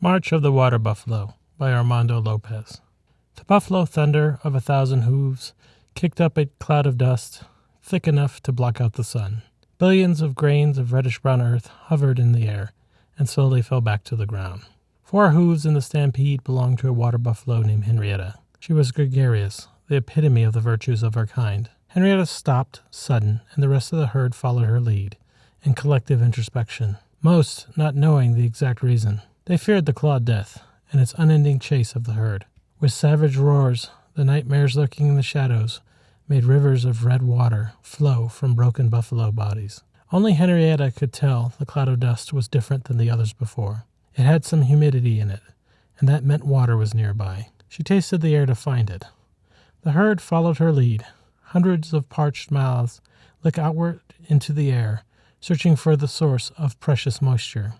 March of the Water Buffalo by Armando Lopez. The buffalo thunder of 1,000 hooves kicked up a cloud of dust, thick enough to block out the sun. Billions of grains of reddish-brown earth hovered in the air and slowly fell back to the ground. 4 hooves in the stampede belonged to a water buffalo named Henrietta. She was gregarious, the epitome of the virtues of her kind. Henrietta stopped, sudden, and the rest of the herd followed her lead, in collective introspection, most not knowing the exact reason. They feared the clawed death and its unending chase of the herd. With savage roars, the nightmares lurking in the shadows made rivers of red water flow from broken buffalo bodies. Only Henrietta could tell the cloud of dust was different than the others before. It had some humidity in it, and that meant water was nearby. She tasted the air to find it. The herd followed her lead. Hundreds of parched mouths licked outward into the air, searching for the source of precious moisture.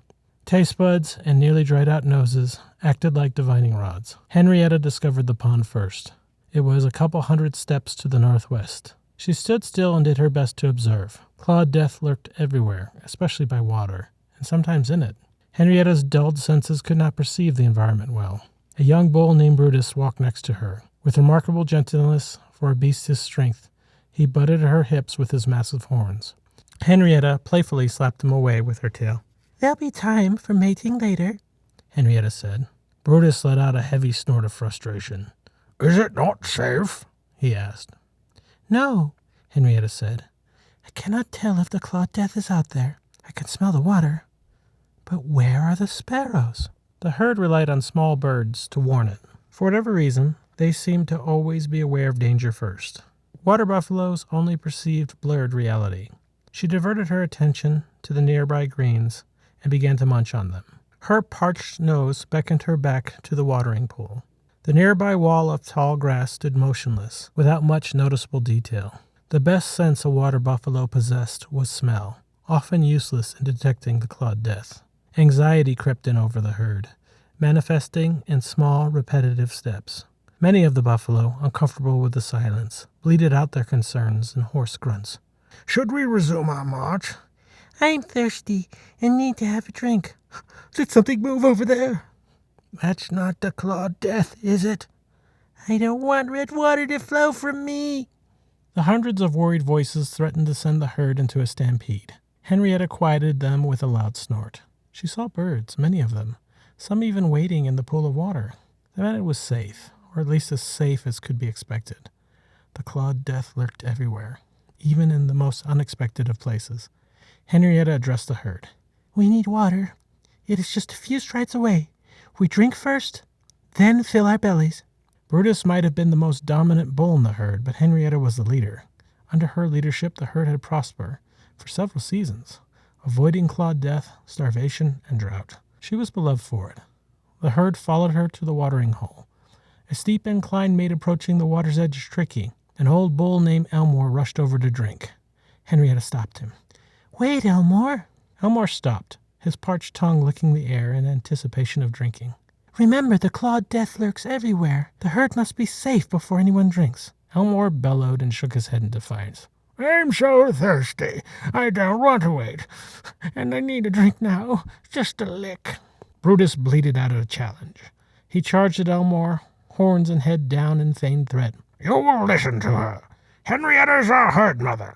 Taste buds and nearly dried-out noses acted like divining rods. Henrietta discovered the pond first. It was a couple 100 steps to the northwest. She stood still and did her best to observe. Clawed death lurked everywhere, especially by water, and sometimes in it. Henrietta's dulled senses could not perceive the environment well. A young bull named Brutus walked next to her. With remarkable gentleness for a beast's strength, he butted her hips with his massive horns. Henrietta playfully slapped him away with her tail. "There'll be time for mating later," Henrietta said. Brutus let out a heavy snort of frustration. "Is it not safe?" he asked. "No," Henrietta said. "I cannot tell if the clawed death is out there. I can smell the water. But where are the sparrows?" The herd relied on small birds to warn it. For whatever reason, they seemed to always be aware of danger first. Water buffaloes only perceived blurred reality. She diverted her attention to the nearby greens and began to munch on them. Her parched nose beckoned her back to the watering pool. The nearby wall of tall grass stood motionless, without much noticeable detail. The best sense a water buffalo possessed was smell, often useless in detecting the clawed death. Anxiety crept in over the herd, manifesting in small, repetitive steps. Many of the buffalo, uncomfortable with the silence, bleated out their concerns in hoarse grunts. "Should we resume our march?" "I'm thirsty and need to have a drink." "Did something move over there?" "That's not the clawed death, is it?" "I don't want red water to flow from me." The hundreds of worried voices threatened to send the herd into a stampede. Henrietta quieted them with a loud snort. She saw birds, many of them, some even wading in the pool of water. That meant it was safe, or at least as safe as could be expected. The clawed death lurked everywhere, even in the most unexpected of places. Henrietta addressed the herd. "We need water. It is just a few strides away. We drink first, then fill our bellies." Brutus might have been the most dominant bull in the herd, but Henrietta was the leader. Under her leadership, the herd had prospered for several seasons, avoiding clawed death, starvation, and drought. She was beloved for it. The herd followed her to the watering hole. A steep incline made approaching the water's edge tricky. An old bull named Elmore rushed over to drink. Henrietta stopped him. "Wait, Elmore." Elmore stopped, his parched tongue licking the air in anticipation of drinking. "Remember, the clawed death lurks everywhere. The herd must be safe before anyone drinks." Elmore bellowed and shook his head in defiance. "I'm so thirsty. I don't want to wait. And I need a drink now. Just a lick." Brutus bleated out a challenge. He charged at Elmore, horns and head down in feigned threat. "You will listen to her. Henrietta's our herd mother."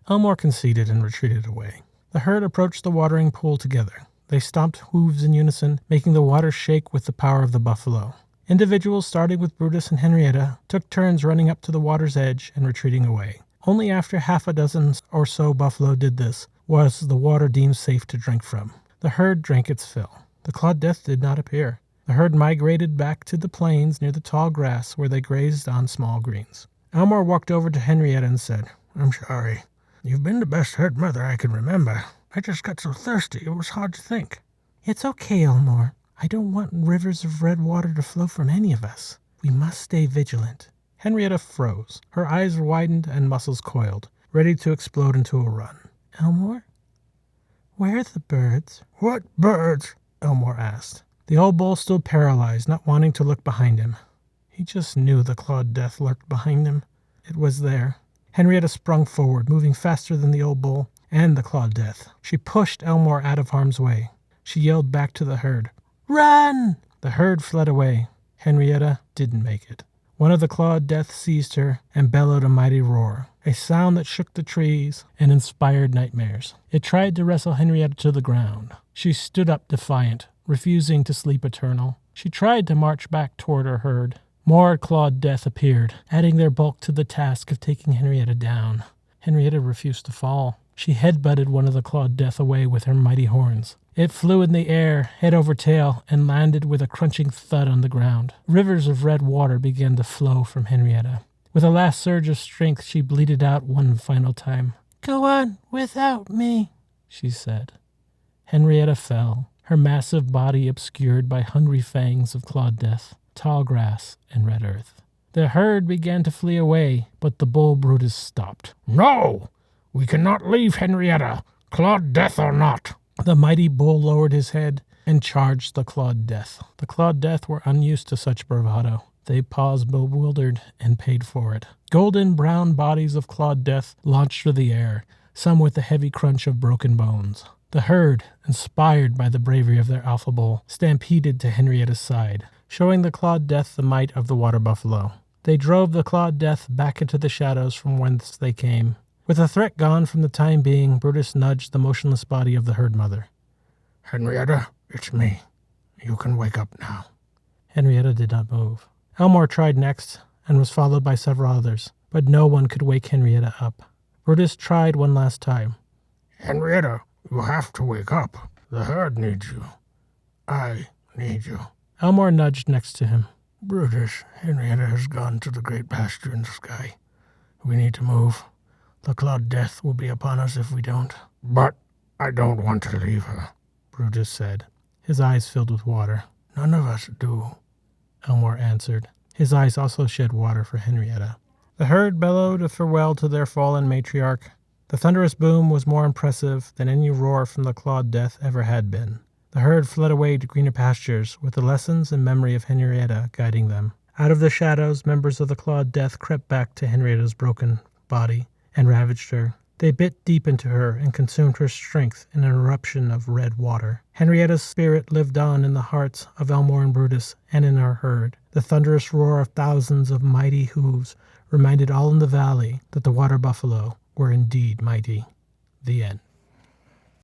Elmore conceded and retreated away. The herd approached the watering pool together. They stomped hooves in unison, making the water shake with the power of the buffalo. Individuals, starting with Brutus and Henrietta, took turns running up to the water's edge and retreating away. Only after half a dozen or so buffalo did this was the water deemed safe to drink from. The herd drank its fill. The clawed death did not appear. The herd migrated back to the plains near the tall grass where they grazed on small greens. Elmore walked over to Henrietta and said, "I'm sorry. You've been the best herd mother I can remember. I just got so thirsty it was hard to think." "It's okay, Elmore. I don't want rivers of red water to flow from any of us. We must stay vigilant." Henrietta froze. Her eyes widened and muscles coiled, ready to explode into a run. "Elmore? Where are the birds?" "What birds?" Elmore asked. The old bull stood paralyzed, not wanting to look behind him. He just knew the clawed death lurked behind him. It was there. Henrietta sprung forward, moving faster than the old bull and the clawed death. She pushed Elmore out of harm's way. She yelled back to the herd, Run! The herd fled away. Henrietta didn't make it. One of the clawed death seized her and bellowed a mighty roar, a sound that shook the trees and inspired nightmares. It tried to wrestle Henrietta to the ground. She stood up defiant, refusing to sleep eternal. She tried to march back toward her herd. More clawed death appeared, adding their bulk to the task of taking Henrietta down. Henrietta refused to fall. She headbutted one of the clawed death away with her mighty horns. It flew in the air, head over tail, and landed with a crunching thud on the ground. Rivers of red water began to flow from Henrietta. With a last surge of strength, she bleated out one final time. "Go on without me," she said. Henrietta fell, her massive body obscured by hungry fangs of clawed death, tall grass, and red earth. The herd began to flee away, but the bull Brutus stopped. "No! We cannot leave Henrietta, clawed death or not." The mighty bull lowered his head and charged the clawed death. The clawed death were unused to such bravado. They paused bewildered and paid for it. Golden brown bodies of clawed death launched through the air, some with the heavy crunch of broken bones. The herd, inspired by the bravery of their alpha bull, stampeded to Henrietta's side, showing the clawed death the might of the water buffalo. They drove the clawed death back into the shadows from whence they came. With the threat gone from the time being, Brutus nudged the motionless body of the herd mother. "Henrietta, it's me. You can wake up now." Henrietta did not move. Elmore tried next, and was followed by several others, but no one could wake Henrietta up. Brutus tried one last time. "Henrietta, you have to wake up. The herd needs you. I need you." Elmore nudged next to him. "Brutus, Henrietta has gone to the great pasture in the sky. We need to move. The clawed death will be upon us if we don't." "But I don't want to leave her," Brutus said. His eyes filled with water. "None of us do," Elmore answered. His eyes also shed water for Henrietta. The herd bellowed a farewell to their fallen matriarch. The thunderous boom was more impressive than any roar from the clawed death ever had been. The herd fled away to greener pastures, with the lessons and memory of Henrietta guiding them. Out of the shadows, members of the clawed death crept back to Henrietta's broken body and ravaged her. They bit deep into her and consumed her strength in an eruption of red water. Henrietta's spirit lived on in the hearts of Elmore and Brutus and in our herd. The thunderous roar of thousands of mighty hooves reminded all in the valley that the water buffalo were indeed mighty. The end.